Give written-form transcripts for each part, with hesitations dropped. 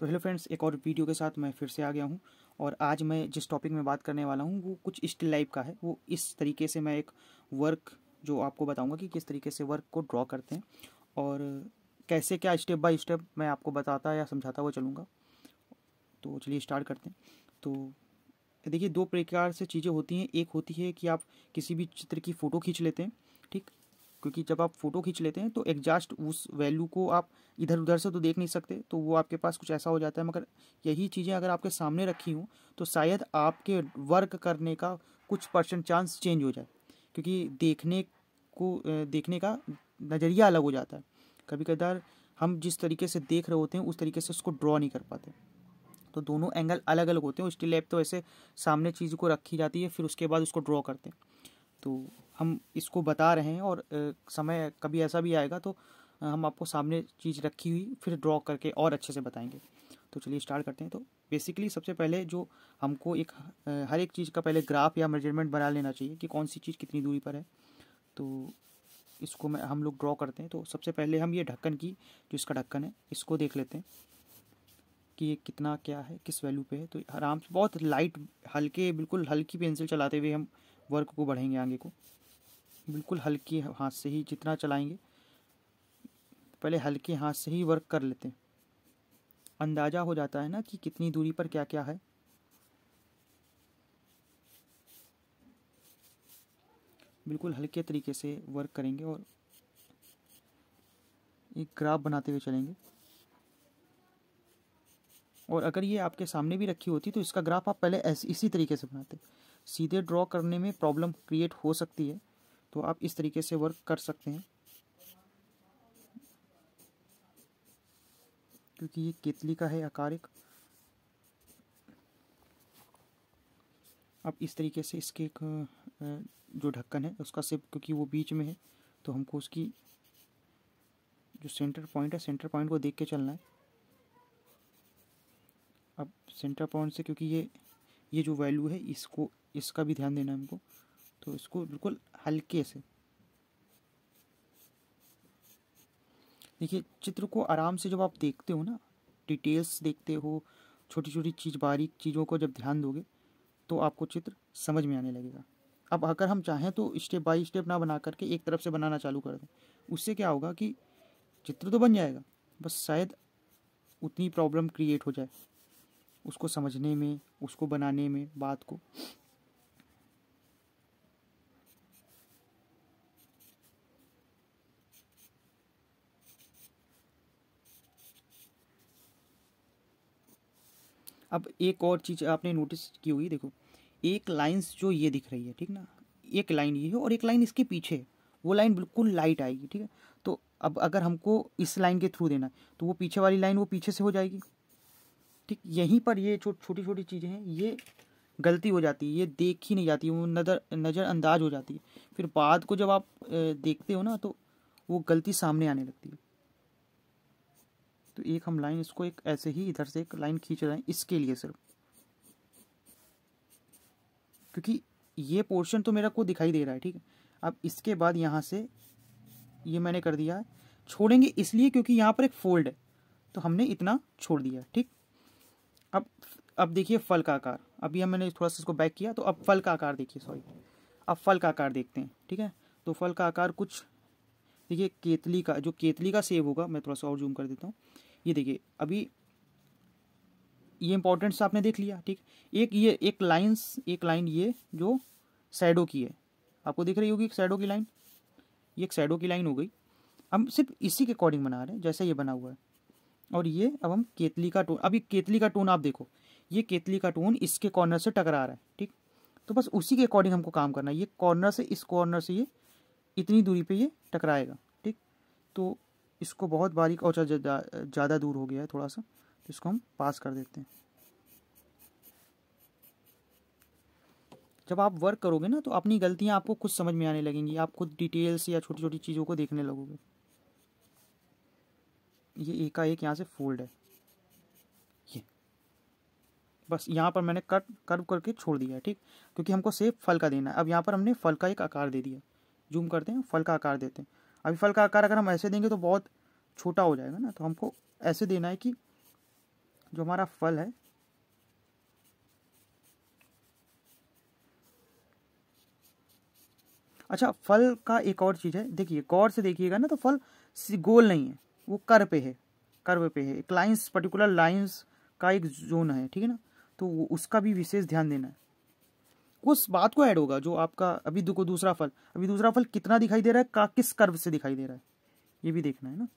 तो hello friends, एक और वीडियो के साथ मैं फिर से आ गया हूँ। और आज मैं जिस टॉपिक में बात करने वाला हूँ वो कुछ स्टिल लाइफ का है। वो इस तरीके से मैं एक वर्क जो आपको बताऊँगा कि किस तरीके से वर्क को ड्रॉ करते हैं और कैसे क्या स्टेप बाय स्टेप मैं आपको बताता या समझाता हुआ चलूँगा। तो चलिए स्टार्ट करते हैं। तो देखिए, दो प्रकार से चीज़ें होती हैं। एक होती है कि आप किसी भी चित्र की फ़ोटो खींच लेते हैं, ठीक, क्योंकि जब आप फ़ोटो खींच लेते हैं तो एग्जैक्ट उस वैल्यू को आप इधर उधर से तो देख नहीं सकते, तो वो आपके पास कुछ ऐसा हो जाता है। मगर यही चीज़ें अगर आपके सामने रखी हों तो शायद आपके वर्क करने का कुछ परसेंट चांस चेंज हो जाए, क्योंकि देखने का नज़रिया अलग हो जाता है। कभी कभार हम जिस तरीके से देख रहे होते हैं उस तरीके से उसको ड्रॉ नहीं कर पाते, तो दोनों एंगल अलग अलग होते हैं। स्टिल लाइफ तो ऐसे सामने चीज़ को रखी जाती है, फिर उसके बाद उसको ड्रॉ करते हैं। तो हम इसको बता रहे हैं और समय कभी ऐसा भी आएगा तो हम आपको सामने चीज़ रखी हुई फिर ड्रॉ करके और अच्छे से बताएंगे। तो चलिए स्टार्ट करते हैं। तो बेसिकली सबसे पहले जो हमको हर एक चीज़ का पहले ग्राफ या मेजरमेंट बना लेना चाहिए कि कौन सी चीज़ कितनी दूरी पर है। तो इसको हम लोग ड्रॉ करते हैं। तो सबसे पहले हम ये ढक्कन की जो इसका ढक्कन है इसको देख लेते हैं कि ये कितना क्या है, किस वैल्यू पे है। तो आराम से बहुत लाइट बिल्कुल हल्की पेंसिल चलाते हुए हम वर्क को बढ़ेंगे आगे को। बिल्कुल हल्के हाथ से ही जितना चलाएंगे, पहले हल्के हाथ से ही वर्क कर लेते हैं। अंदाज़ा हो जाता है ना कि कितनी दूरी पर क्या क्या है। बिल्कुल हल्के तरीके से वर्क करेंगे और एक ग्राफ बनाते हुए चलेंगे। और अगर ये आपके सामने भी रखी होती तो इसका ग्राफ आप पहले इसी तरीके से बनाते। सीधे ड्रॉ करने में प्रॉब्लम क्रिएट हो सकती है, तो आप इस तरीके से वर्क कर सकते हैं। क्योंकि ये केतली का है आकार एक, अब इस तरीके से इसके एक जो ढक्कन है उसका शेप, क्योंकि वो बीच में है तो हमको उसकी जो सेंटर पॉइंट है सेंटर पॉइंट को देख के चलना है। अब सेंटर पॉइंट से, क्योंकि ये जो वैल्यू है इसका भी ध्यान देना है हमको, तो इसको बिल्कुल हल्के से देखिए। चित्र को आराम से जब आप देखते हो ना, डिटेल्स देखते हो, छोटी छोटी चीज़ बारीक चीज़ों को जब ध्यान दोगे तो आपको चित्र समझ में आने लगेगा। अब अगर हम चाहें तो स्टेप बाय स्टेप ना बना करके एक तरफ से बनाना चालू कर दें, उससे क्या होगा कि चित्र तो बन जाएगा, बस शायद उतनी प्रॉब्लम क्रिएट हो जाए उसको समझने में, उसको बनाने में, बात को। अब एक और चीज़ आपने नोटिस की होगी, देखो एक लाइन्स जो ये दिख रही है, ठीक ना, एक लाइन ये है और एक लाइन इसके पीछे है। वो लाइन बिल्कुल लाइट आएगी, ठीक है। तो अब अगर हमको इस लाइन के थ्रू देना है तो वो पीछे वाली लाइन वो पीछे से हो जाएगी, ठीक। यहीं पर ये छोटी छोटी चीज़ें हैं, ये गलती हो जाती है, ये देख ही नहीं जाती, वो नज़रअंदाज हो जाती है। फिर बाद को जब आप देखते हो ना तो वो गलती सामने आने लगती है। तो एक हम लाइन इसको एक ऐसे ही इधर से एक लाइन खींच रहे हैं इसके लिए सिर्फ, क्योंकि ये पोर्शन तो मेरा को दिखाई दे रहा है, ठीक है। अब इसके बाद यहाँ से ये मैंने कर दिया है, छोड़ेंगे इसलिए क्योंकि यहाँ पर एक फोल्ड है तो हमने इतना छोड़ दिया, ठीक। अब अब देखिए फल का आकार, अभी हम मैंने थोड़ा सा इसको बैक किया तो अब फल का आकार देखिए, सॉरी, अब फल का आकार देखते हैं, ठीक है। तो फल का आकार कुछ देखिए, केतली का सेब होगा, मैं थोड़ा सा और जूम कर देता हूँ। ये देखिए, अभी ये इंपॉर्टेंट सा आपने देख लिया, ठीक। एक लाइन ये जो शैडो की है, आपको दिख रही होगी एक शैडो की लाइन, ये एक शैडो की लाइन हो गई। हम सिर्फ इसी के अकॉर्डिंग बना रहे हैं जैसे ये बना हुआ है। और ये अब हम केतली का टोन, अभी केतली का टोन आप देखो, ये केतली का टोन इसके कॉर्नर से टकरा रहा है, ठीक। तो बस उसी के अकॉर्डिंग हमको काम करना है। ये कॉर्नर से इस कॉर्नर से ये इतनी दूरी पे ये टकराएगा, ठीक। तो इसको बहुत बारीक और ज़्यादा दूर हो गया है थोड़ा सा, तो इसको हम पास कर देते हैं। जब आप वर्क करोगे ना तो अपनी गलतियाँ आपको खुद समझ में आने लगेंगी, आप खुद डिटेल्स या छोटी छोटी चीज़ों को देखने लगोगे। ये एकाएक यहाँ से फोल्ड है, ये बस यहाँ पर मैंने कर्व करके छोड़ दिया है, ठीक, क्योंकि हमको सेब फल का देना है। अब यहाँ पर हमने फल का एक आकार दे दिया, जूम करते हैं, फल का आकार देते हैं। अभी फल का आकार अगर हम ऐसे देंगे तो बहुत छोटा हो जाएगा ना, तो हमको ऐसे देना है कि जो हमारा फल है, अच्छा फल का एक और चीज़ है, देखिए गौर से देखिएगा ना, तो फल गोल नहीं है, वो कर पे है, कर्व पे है, एक लाइंस, पर्टिकुलर लाइंस का एक जोन है, ठीक है ना। तो उसका भी विशेष ध्यान देना है, उस बात को ऐड होगा जो आपका अभी दूसरा फल, अभी दूसरा फल कितना दिखाई दे रहा है, किस कर्व से दिखाई दे रहा है, ये भी देखना है ना।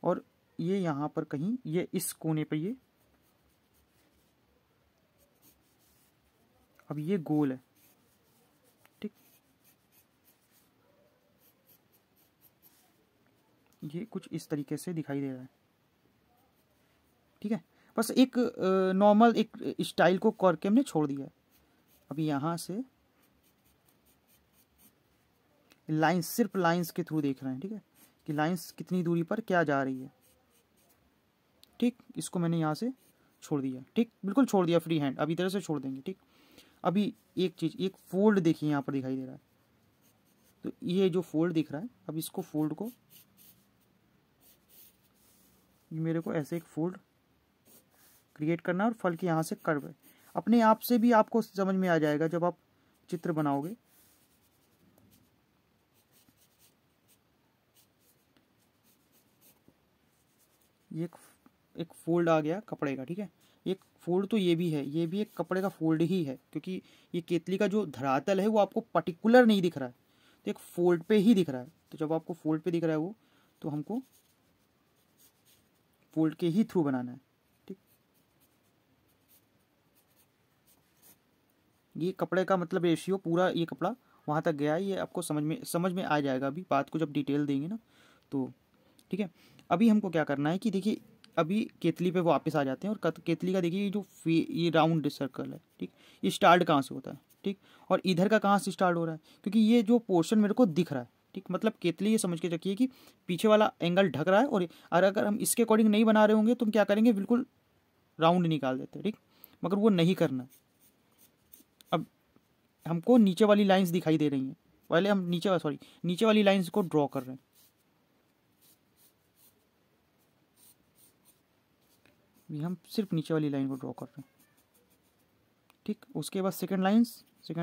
और ये यहाँ पर कहीं, ये इस कोने पे, ये अब ये गोल है, ठीक, ये कुछ इस तरीके से दिखाई दे रहा है, ठीक है। बस एक नॉर्मल एक स्टाइल को करके हमने छोड़ दिया है। अभी यहाँ से लाइंस, सिर्फ लाइंस के थ्रू देख रहे हैं, ठीक है, कि लाइंस कितनी दूरी पर क्या जा रही है, ठीक। इसको मैंने यहाँ से छोड़ दिया, ठीक, बिल्कुल छोड़ दिया फ्री हैंड, अभी तरह से छोड़ देंगे, ठीक। अभी एक चीज़, एक फोल्ड देखिए यहाँ पर दिखाई दे रहा है, तो ये जो फोल्ड दिख रहा है, अब इसको फोल्ड को, मेरे को ऐसे एक फोल्ड क्रिएट करना है, और फल के यहाँ से कर्व है, अपने आप से भी आपको समझ में आ जाएगा जब आप चित्र बनाओगे। ये एक फोल्ड आ गया कपड़े का, ठीक है, एक फोल्ड तो ये भी है, ये भी एक कपड़े का फोल्ड ही है, क्योंकि ये केतली का जो धरातल है वो आपको पर्टिकुलर नहीं दिख रहा है, तो एक फोल्ड पे ही दिख रहा है। तो जब आपको फोल्ड पे दिख रहा है वो, तो हमको फोल्ड के ही थ्रू बनाना है, ठीक। ये कपड़े का मतलब रेशियो पूरा, ये कपड़ा वहाँ तक गया है, ये आपको समझ में आ जाएगा अभी बात को जब डिटेल देंगे ना, तो ठीक है। अभी हमको क्या करना है कि देखिए, अभी केतली पे वापस आ जाते हैं, और केतली का देखिए ये राउंड सर्कल है, ठीक, ये स्टार्ट कहाँ से होता है, ठीक, और इधर का कहाँ से स्टार्ट हो रहा है, क्योंकि ये जो पोर्शन मेरे को दिख रहा है, ठीक, मतलब केतली ये समझ के रखिए कि पीछे वाला एंगल ढक रहा है, और अगर हम इसके अकॉर्डिंग नहीं बना रहे होंगे तो हम क्या करेंगे, बिल्कुल राउंड निकाल देते हैं, ठीक, मगर वो नहीं करना। अब हमको नीचे वाली लाइंस दिखाई दे रही हैं, पहले हम नीचे वाली लाइंस को ड्रॉ कर रहे हैं, हम सिर्फ नीचे वाली लाइन को ड्रॉ कर रहे हैं, ठीक। उसके बाद सेकंड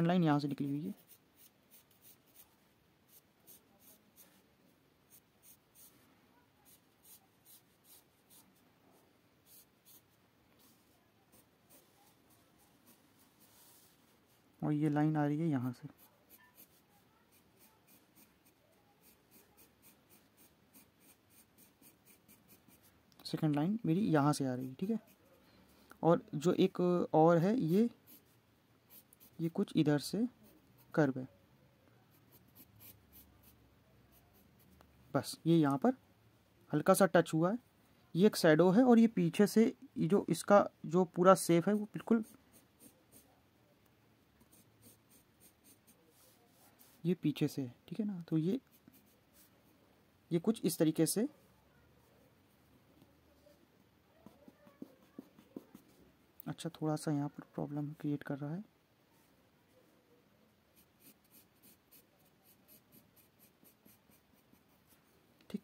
लाइन यहाँ से निकली हुई है, और ये लाइन आ रही है यहाँ से, सेकंड लाइन मेरी यहाँ से आ रही है, ठीक है। और जो एक और है, ये कुछ इधर से कर्व है, बस ये यहाँ पर हल्का सा टच हुआ है, ये एक शैडो है, और ये पीछे से ये जो इसका जो पूरा शेप है वो बिल्कुल ये पीछे से है, ठीक है ना। तो ये कुछ इस तरीके से, अच्छा थोड़ा सा यहाँ पर प्रॉब्लम क्रिएट कर रहा है, ठीक,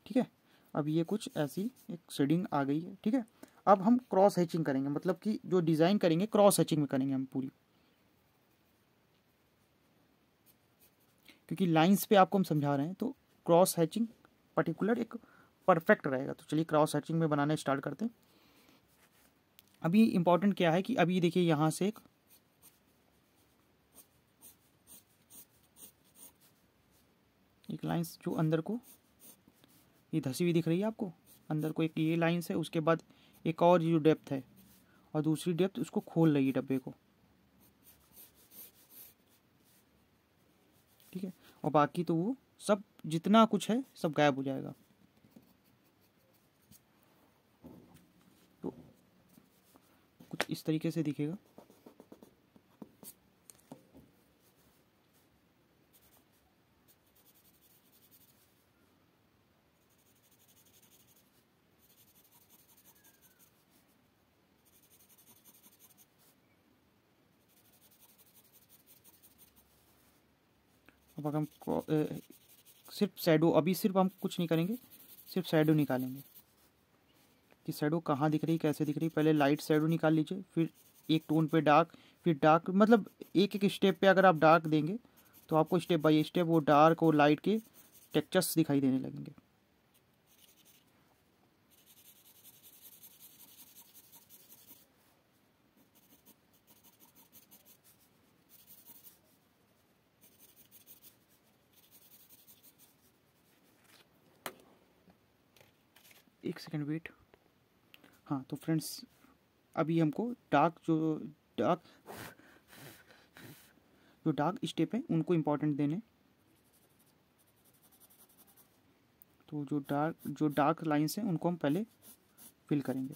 ठीक है। अब ये कुछ ऐसी एक शेडिंग आ गई है, ठीक है। अब हम क्रॉस हैचिंग करेंगे, मतलब कि जो डिज़ाइन करेंगे क्रॉस हैचिंग में करेंगे हम पूरी, क्योंकि लाइंस पे आपको हम समझा रहे हैं, तो क्रॉस हैचिंग पर्टिकुलर एक परफेक्ट रहेगा। तो चलिए क्रॉस हैचिंग में बनाना स्टार्ट करते हैं। अभी इंपॉर्टेंट क्या है कि अभी देखिए यहाँ से एक लाइंस जो अंदर को ये धसी हुई दिख रही है आपको, अंदर को एक ये लाइंस है, उसके बाद एक और जो डेप्थ है, और दूसरी डेप्थ उसको खोल रही है डब्बे को, ठीक है। और बाकी तो वो सब जितना कुछ है सब गायब हो जाएगा। तो कुछ इस तरीके से दिखेगा, अब अगर हम सिर्फ शैडो, अभी सिर्फ हम कुछ नहीं करेंगे, सिर्फ शैडो निकालेंगे कि शैडो कहाँ दिख रही, कैसे दिख रही। पहले लाइट शैडो निकाल लीजिए, फिर एक टोन पे डार्क, फिर डार्क, मतलब एक एक स्टेप पे अगर आप डार्क देंगे तो आपको स्टेप बाय स्टेप वो डार्क और लाइट के टेक्सचर्स दिखाई देने लगेंगे। एक सेकेंड वेट। हाँ तो फ्रेंड्स, अभी हमको डार्क जो डार्क स्टेप है उनको इम्पोर्टेंट देने। तो जो डार्क लाइंस हैं उनको हम पहले फिल करेंगे।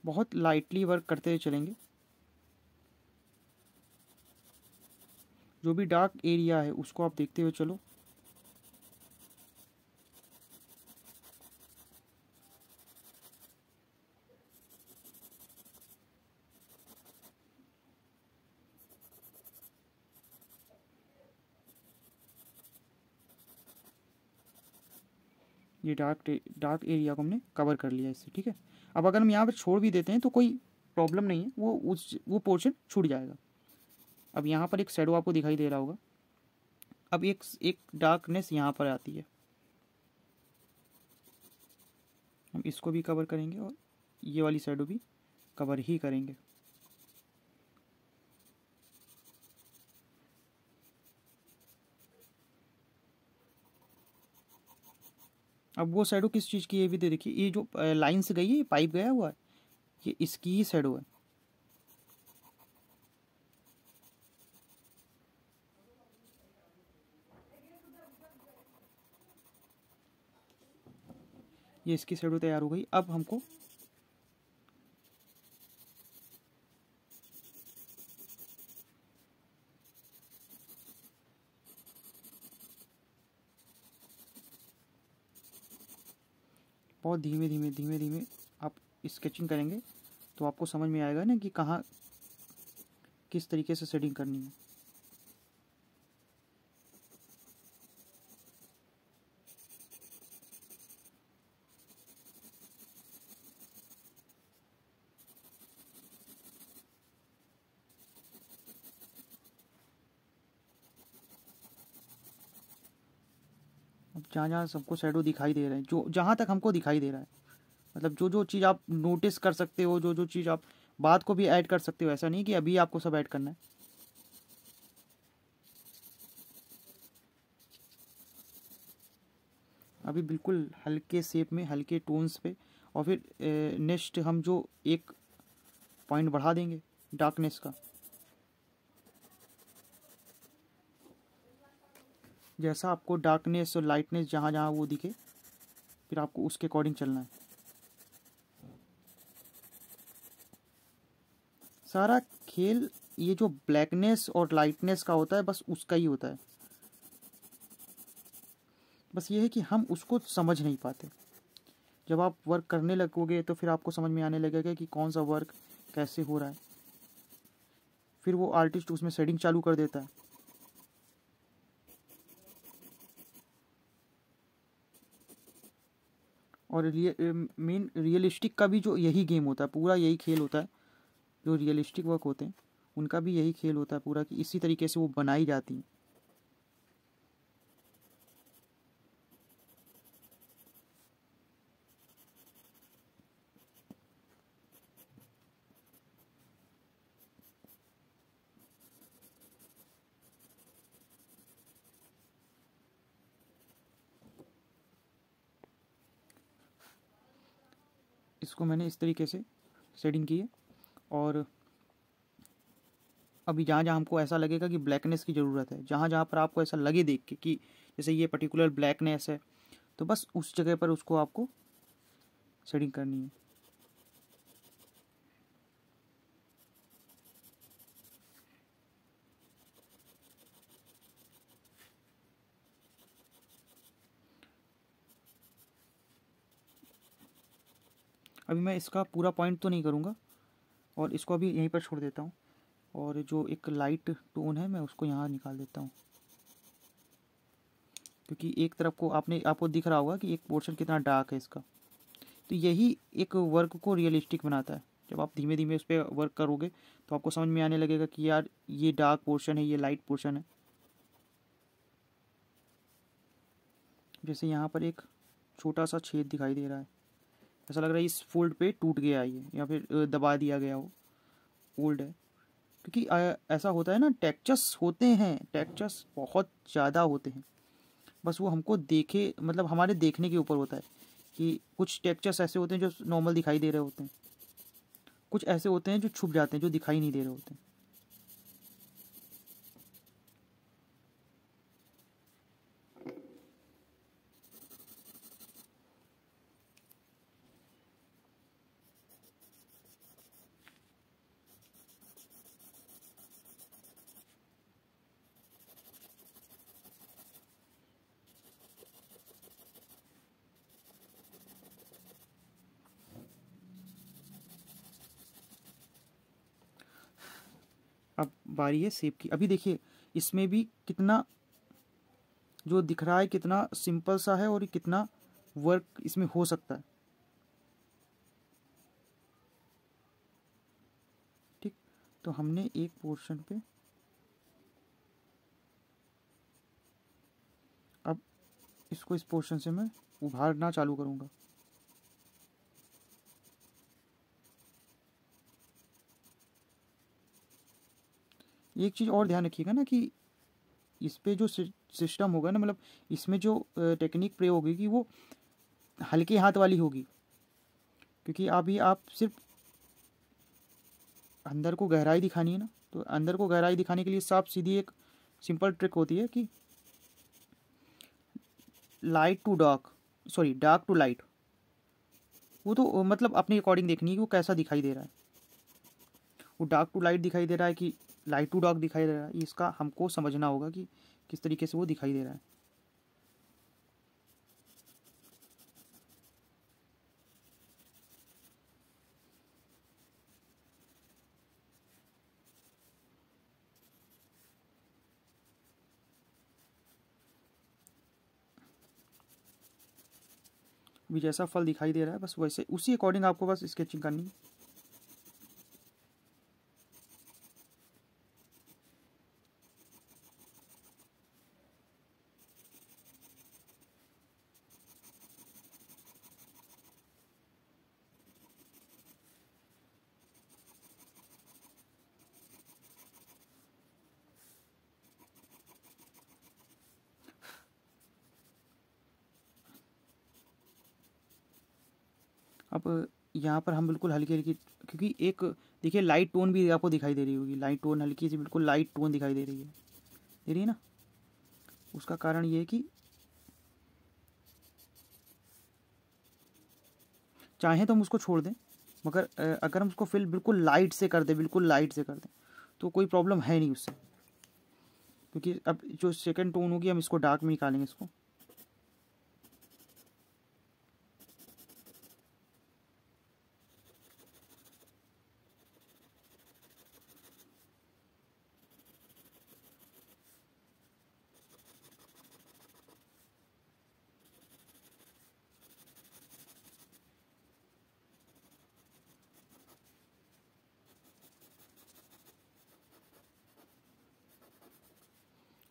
बहुत लाइटली वर्क करते हुए चलेंगे। जो भी डार्क एरिया है उसको आप देखते हुए चलो। ये डार्क एरिया को हमने कवर कर लिया इससे, ठीक है। अब अगर हम यहाँ पर छोड़ भी देते हैं तो कोई प्रॉब्लम नहीं है, वो पोर्शन छूट जाएगा। अब यहाँ पर एक शैडो आपको दिखाई दे रहा होगा। अब एक डार्कनेस यहाँ पर आती है, हम इसको भी कवर करेंगे और ये वाली शैडो भी कवर ही करेंगे। अब वो शैडो किस चीज़ की है, ये भी देखिए, ये जो लाइन से गई है, ये पाइप गया हुआ है, ये इसकी ही शैडो है। ये इसकी शैडो तैयार हो गई। अब हमको बहुत धीमे धीमे आप स्केचिंग करेंगे तो आपको समझ में आएगा ना कि कहाँ किस तरीके से शेडिंग करनी है। अब जहाँ जहाँ सबको शैडो दिखाई दे रहे हैं, जो जहाँ तक हमको दिखाई दे रहा है, मतलब जो जो चीज़ आप नोटिस कर सकते हो, जो जो चीज़ आप बात को भी ऐड कर सकते हो, ऐसा नहीं कि अभी आपको सब ऐड करना है। अभी बिल्कुल हल्के शेप में, हल्के टोन्स पे, और फिर नेक्स्ट हम जो एक पॉइंट बढ़ा देंगे डार्कनेस का। जैसा आपको डार्कनेस और लाइटनेस जहाँ जहाँ वो दिखे, फिर आपको उसके अकॉर्डिंग चलना है। सारा खेल ये जो ब्लैकनेस और लाइटनेस का होता है, बस उसका ही होता है। बस ये है कि हम उसको समझ नहीं पाते। जब आप वर्क करने लगोगे तो फिर आपको समझ में आने लगेगा कि कौन सा वर्क कैसे हो रहा है। फिर वो आर्टिस्ट उसमें शेडिंग चालू कर देता है। और मेन रियलिस्टिक का भी जो यही गेम होता है, पूरा यही खेल होता है। जो रियलिस्टिक वर्क होते हैं उनका भी यही खेल होता है पूरा, कि इसी तरीके से वो बनाई जाती हैं। इसको मैंने इस तरीके से शेडिंग की है। और अभी जहाँ जहाँ हमको ऐसा लगेगा कि ब्लैकनेस की ज़रूरत है, जहाँ जहाँ पर आपको ऐसा लगे देख के कि जैसे ये पर्टिकुलर ब्लैकनेस है, तो बस उस जगह पर उसको आपको शेडिंग करनी है। अभी मैं इसका पूरा पॉइंट तो नहीं करूँगा, और इसको अभी यहीं पर छोड़ देता हूँ, और जो एक लाइट टोन है मैं उसको यहाँ निकाल देता हूँ, क्योंकि एक तरफ को आपको दिख रहा होगा कि एक पोर्शन कितना डार्क है इसका। तो यही एक वर्क को रियलिस्टिक बनाता है। जब आप धीमे धीमे उस पर वर्क करोगे तो आपको समझ में आने लगेगा कि यार ये डार्क पोर्शन है, ये लाइट पोर्शन है। जैसे यहाँ पर एक छोटा सा छेद दिखाई दे रहा है, ऐसा लग रहा है इस फोल्ड पे टूट गया ये, या फिर दबा दिया गया हो, ओल्ड है। क्योंकि ऐसा होता है ना, टेक्चर्स होते हैं, टेक्चर्स बहुत ज़्यादा होते हैं, बस वो हमको देखे मतलब हमारे देखने के ऊपर होता है कि कुछ टेक्चर्स ऐसे होते हैं जो नॉर्मल दिखाई दे रहे होते हैं, कुछ ऐसे होते हैं जो छुप जाते हैं, जो दिखाई नहीं दे रहे होते हैं। अब बारी है शेप की। अभी देखिए इसमें भी कितना जो दिख रहा है कितना सिंपल सा है, और कितना वर्क इसमें हो सकता है। ठीक, तो हमने एक पोर्शन पे, अब इसको इस पोर्शन से मैं उभारना चालू करूँगा। एक चीज़ और ध्यान रखिएगा ना कि इस पे जो सिस्टम होगा ना, मतलब इसमें जो टेक्निक प्रयोग होगी वो हल्के हाथ वाली होगी, क्योंकि अभी आप सिर्फ अंदर को गहराई दिखानी है ना, तो अंदर को गहराई दिखाने के लिए साफ सीधी एक सिंपल ट्रिक होती है कि light to dark, sorry dark to light. वो तो मतलब अपने अकॉर्डिंग देखनी है कि वो कैसा दिखाई दे रहा है, वो डार्क टू लाइट दिखाई दे रहा है कि लाइट टू डार्क दिखाई दे रहा है, इसका हमको समझना होगा कि किस तरीके से वो दिखाई दे रहा है। भी जैसा फल दिखाई दे रहा है बस वैसे उसी अकॉर्डिंग आपको बस स्केचिंग करनी है। अब यहाँ पर हम बिल्कुल हल्की हल्की, क्योंकि एक देखिए लाइट टोन भी आपको दिखाई दे रही होगी, लाइट टोन हल्की सी बिल्कुल लाइट टोन दिखाई दे रही है ना। उसका कारण ये है कि चाहे तो हम उसको छोड़ दें, मगर अगर हम उसको फिल बिल्कुल लाइट से कर दें, बिल्कुल लाइट से कर दें, तो कोई प्रॉब्लम है नहीं उससे, क्योंकि अब जो सेकंड टोन होगी हम इसको डार्क में निकालेंगे इसको।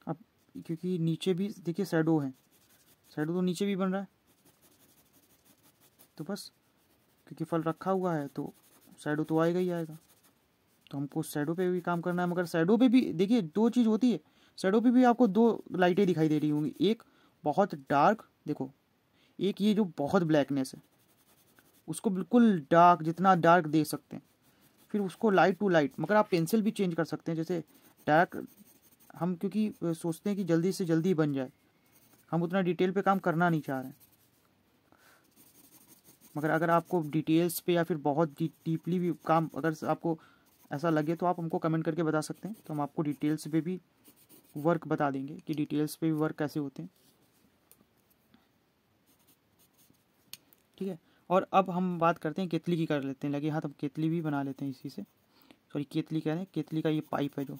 अब क्योंकि नीचे भी देखिए शैडो है, शैडो तो नीचे भी बन रहा है, तो बस क्योंकि फल रखा हुआ है तो शैडो तो आएगा ही आएगा, तो हमको शैडो पे भी काम करना है। मगर शैडो पे भी देखिए दो चीज़ होती है, शैडो पे भी आपको दो लाइटें दिखाई दे रही होंगी, एक बहुत डार्क देखो, एक ये जो बहुत ब्लैकनेस है उसको बिल्कुल डार्क, जितना डार्क दे सकते हैं, फिर उसको लाइट टू लाइट। मगर आप पेंसिल भी चेंज कर सकते हैं, जैसे डार्क हम क्योंकि सोचते हैं कि जल्दी से जल्दी बन जाए, हम उतना डिटेल पे काम करना नहीं चाह रहे हैं। मगर अगर आपको डिटेल्स पे या फिर बहुत डीपली भी काम अगर आपको ऐसा लगे तो आप हमको कमेंट करके बता सकते हैं, तो हम आपको डिटेल्स पे भी वर्क बता देंगे कि डिटेल्स पे भी वर्क कैसे होते हैं। ठीक है, और अब हम बात करते हैं केतली की, कर लेते हैं लगे हाथ, हम केतली भी बना लेते हैं इसी से। सॉरी, केतली कह रहे हैं, केतली का ये पाइप है जो।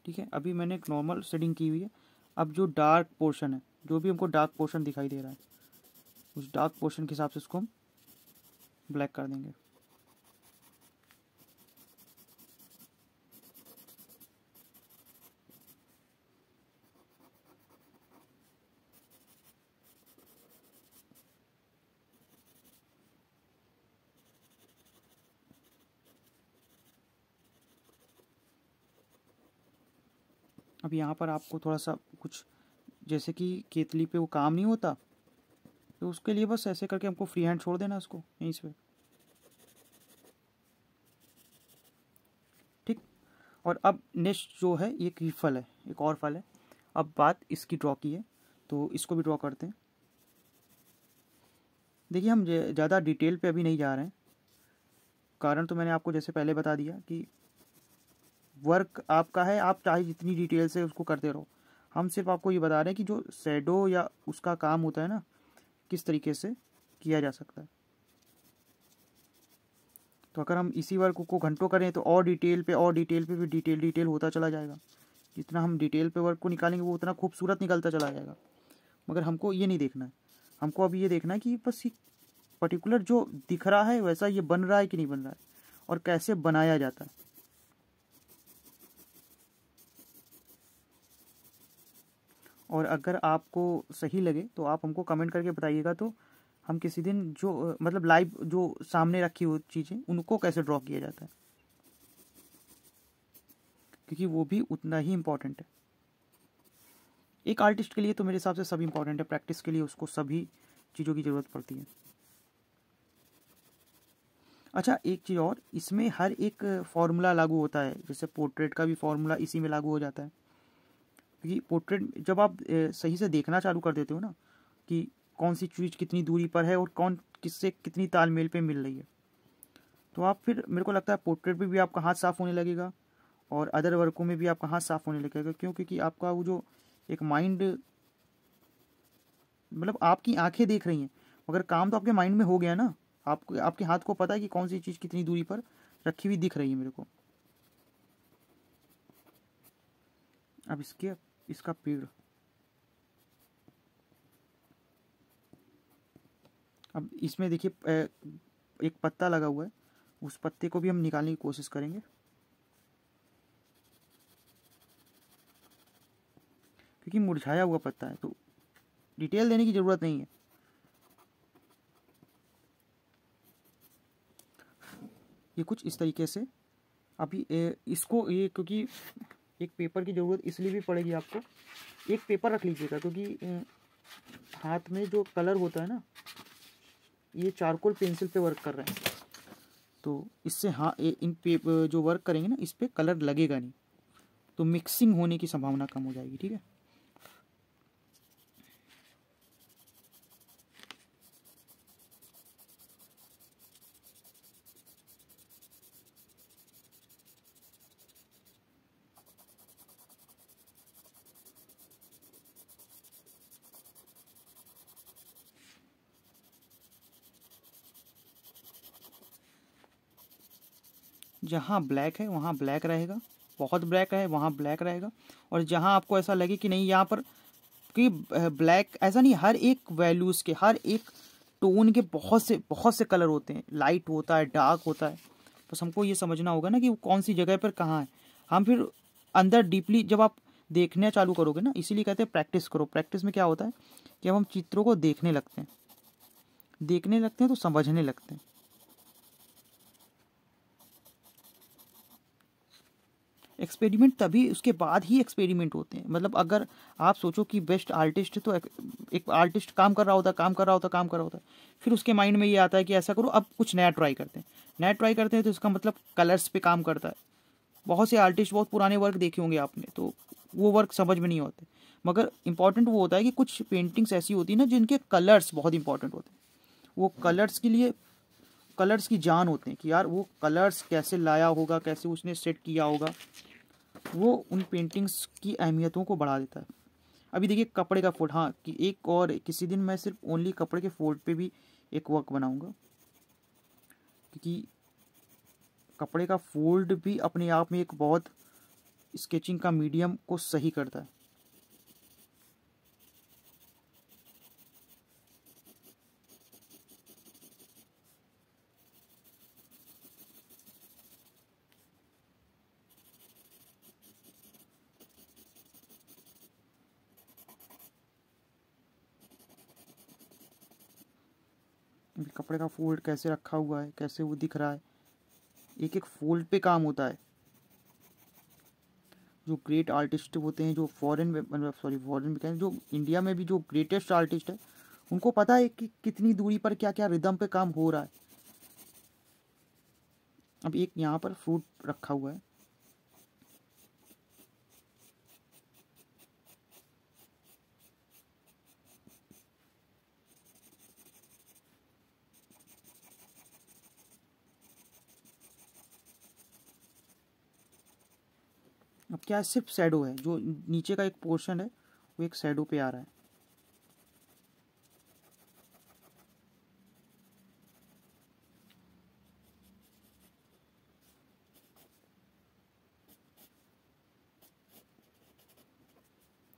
ठीक है, अभी मैंने एक नॉर्मल शेडिंग की हुई है। अब जो डार्क पोर्शन है, जो भी हमको डार्क पोर्शन दिखाई दे रहा है, उस डार्क पोर्शन के हिसाब से उसको हम ब्लैक कर देंगे। अब यहाँ पर आपको थोड़ा सा कुछ, जैसे कि केतली पे वो काम नहीं होता, तो उसके लिए बस ऐसे करके हमको फ्री हैंड छोड़ देना उसको यहीं से। ठीक। और अब नेक्स्ट जो है, ये एक फल है, एक और फल है। अब बात इसकी ड्रॉ की है, तो इसको भी ड्रॉ करते हैं। देखिए, हम ज़्यादा डिटेल पे अभी नहीं जा रहे हैं। कारण तो मैंने आपको जैसे पहले बता दिया कि वर्क आपका है, आप चाहे जितनी डिटेल से उसको करते रहो। हम सिर्फ आपको ये बता रहे हैं कि जो शैडो या उसका काम होता है ना, किस तरीके से किया जा सकता है। तो अगर हम इसी वर्क को घंटों करें तो और डिटेल पे भी डिटेल होता चला जाएगा। जितना हम डिटेल पे वर्क को निकालेंगे वो उतना खूबसूरत निकलता चला जाएगा। मगर हमको ये नहीं देखना है, हमको अभी ये देखना है कि बस ये पर्टिकुलर जो दिख रहा है वैसा ये बन रहा है कि नहीं बन रहा है, और कैसे बनाया जाता है। और अगर आपको सही लगे तो आप हमको कमेंट करके बताइएगा, तो हम किसी दिन जो मतलब लाइव जो सामने रखी हुई चीज़ें उनको कैसे ड्रॉ किया जाता है, क्योंकि वो भी उतना ही इम्पोर्टेंट है। एक आर्टिस्ट के लिए तो मेरे हिसाब से सभी इम्पोर्टेंट है, प्रैक्टिस के लिए उसको सभी चीज़ों की ज़रूरत पड़ती है। अच्छा, एक चीज़ और, इसमें हर एक फार्मूला लागू होता है, जैसे पोर्ट्रेट का भी फार्मूला इसी में लागू हो जाता है। क्योंकि पोर्ट्रेट जब आप सही से देखना चालू कर देते हो ना, कि कौन सी चीज़ कितनी दूरी पर है और कौन किससे कितनी तालमेल पे मिल रही है, तो आप फिर, मेरे को लगता है पोर्ट्रेट पे भी आपका हाथ साफ होने लगेगा और अदर वर्कों में भी आपका हाथ साफ होने लगेगा। क्यों? क्योंकि आपका वो जो एक माइंड, मतलब आपकी आंखें देख रही हैं, मगर काम तो आपके माइंड में हो गया ना। आपको, आपके हाथ को पता है कि कौन सी चीज़ कितनी दूरी पर रखी हुई दिख रही है मेरे को। अब इसका पेड़, अब इसमें देखिए एक पत्ता लगा हुआ है, उस पत्ते को भी हम निकालने की कोशिश करेंगे, क्योंकि मुरझाया हुआ पत्ता है तो डिटेल देने की ज़रूरत नहीं है। ये कुछ इस तरीके से। अभी इसको ये, क्योंकि एक पेपर की ज़रूरत इसलिए भी पड़ेगी आपको, एक पेपर रख लीजिएगा, क्योंकि हाथ में जो कलर होता है ना, ये चारकोल पेंसिल पे वर्क कर रहे हैं, तो इससे हाँ इन जो वर्क करेंगे ना, इस पर कलर लगेगा नहीं, तो मिक्सिंग होने की संभावना कम हो जाएगी। ठीक है, जहाँ ब्लैक है वहाँ ब्लैक रहेगा, बहुत ब्लैक है वहाँ ब्लैक रहेगा, और जहाँ आपको ऐसा लगे कि नहीं यहाँ पर, कि ब्लैक ऐसा नहीं, हर एक वैल्यूज़ के, हर एक टोन के बहुत से कलर होते हैं, लाइट होता है, डार्क होता है। बस हमको ये समझना होगा ना कि वो कौन सी जगह पर कहाँ है। हम फिर अंदर डीपली जब आप देखना चालू करोगे ना, इसीलिए कहते हैं प्रैक्टिस करो। प्रैक्टिस में क्या होता है कि अब हम चित्रों को देखने लगते हैं तो समझने लगते हैं। एक्सपेरिमेंट तभी, उसके बाद ही एक्सपेरिमेंट होते हैं। मतलब अगर आप सोचो कि बेस्ट आर्टिस्ट, तो एक आर्टिस्ट काम कर रहा होता है, फिर उसके माइंड में ये आता है कि ऐसा करो, अब कुछ नया ट्राई करते हैं, तो इसका मतलब कलर्स पे काम करता है। बहुत से आर्टिस्ट, बहुत पुराने वर्क देखे होंगे आपने, तो वो वर्क समझ में नहीं होते, मगर इम्पॉर्टेंट वो होता है कि कुछ पेंटिंग्स ऐसी होती है ना जिनके कलर्स बहुत इंपॉर्टेंट होते हैं। वो कलर्स के लिए कलर्स की जान होते हैं कि यार वो कलर्स कैसे लाया होगा, कैसे उसने सेट किया होगा, वो उन पेंटिंग्स की अहमियतों को बढ़ा देता है। अभी देखिए कपड़े का फोल्ड, हाँ कि एक और किसी दिन मैं सिर्फ ओनली कपड़े के फोल्ड पे भी एक वर्क बनाऊंगा, क्योंकि कपड़े का फोल्ड भी अपने आप में एक बहुत स्केचिंग का मीडियम को सही करता है। कपड़े का फोल्ड कैसे रखा हुआ है, कैसे वो दिख रहा है, एक एक फोल्ड पे काम होता है। जो ग्रेट आर्टिस्ट होते हैं, जो फॉरेन में, फॉरेन में कहें, जो इंडिया में भी जो ग्रेटेस्ट आर्टिस्ट है, उनको पता है कि कितनी दूरी पर क्या क्या रिदम पे काम हो रहा है। अब एक यहाँ पर फ्रूट रखा हुआ है, अब क्या है, सिर्फ शैडो है, जो नीचे का एक पोर्शन है वो एक शैडो पे आ रहा है।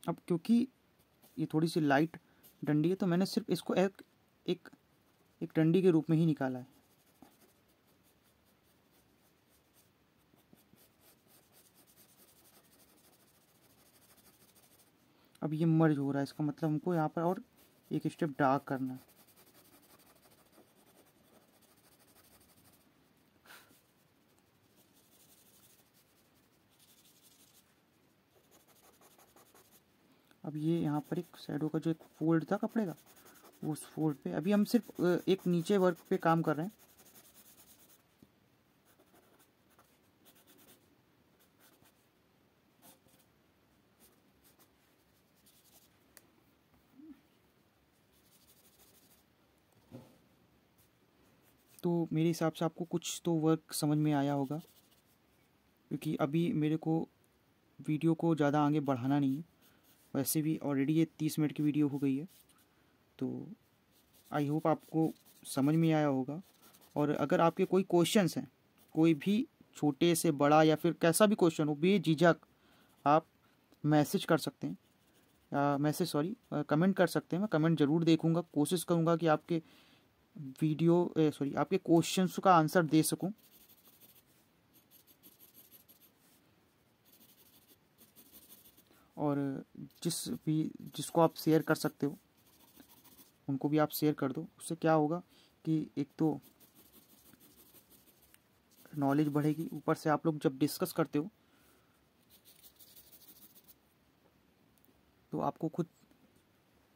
अब क्योंकि ये थोड़ी सी लाइट डंडी है तो मैंने सिर्फ इसको एक एक डंडी के रूप में ही निकाला है। अब ये मर्ज हो रहा है, इसका मतलब हमको यहाँ पर और एक स्टेप डार्क करना है। अब ये यहाँ पर एक शैडो का जो एक फोल्ड था कपड़े का, उस फोल्ड पे अभी हम सिर्फ एक नीचे वर्क पे काम कर रहे हैं। तो मेरे हिसाब से आपको कुछ तो वर्क समझ में आया होगा, क्योंकि अभी मेरे को वीडियो को ज़्यादा आगे बढ़ाना नहीं है। वैसे भी ऑलरेडी ये 30 मिनट की वीडियो हो गई है, तो आई होप आपको समझ में आया होगा। और अगर आपके कोई क्वेश्चंस हैं, कोई भी छोटे से बड़ा या फिर कैसा भी क्वेश्चन हो, बेझिझक आप मैसेज कर सकते हैं, कमेंट कर सकते हैं। मैं कमेंट ज़रूर देखूंगा, कोशिश करूंगा कि आपके आपके क्वेश्चंस का आंसर दे सकूं। और जिसको आप शेयर कर सकते हो उनको भी आप शेयर कर दो। उससे क्या होगा कि एक तो नॉलेज बढ़ेगी, ऊपर से आप लोग जब डिस्कस करते हो तो आपको खुद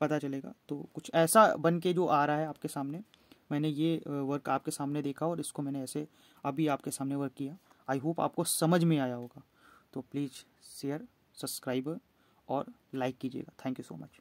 पता चलेगा। तो कुछ ऐसा बन के जो आ रहा है आपके सामने, मैंने ये वर्क आपके सामने देखा और इसको मैंने ऐसे अभी आपके सामने वर्क किया। आई होप आपको समझ में आया होगा। तो प्लीज़ शेयर, सब्सक्राइब और लाइक कीजिएगा। Thank you so much.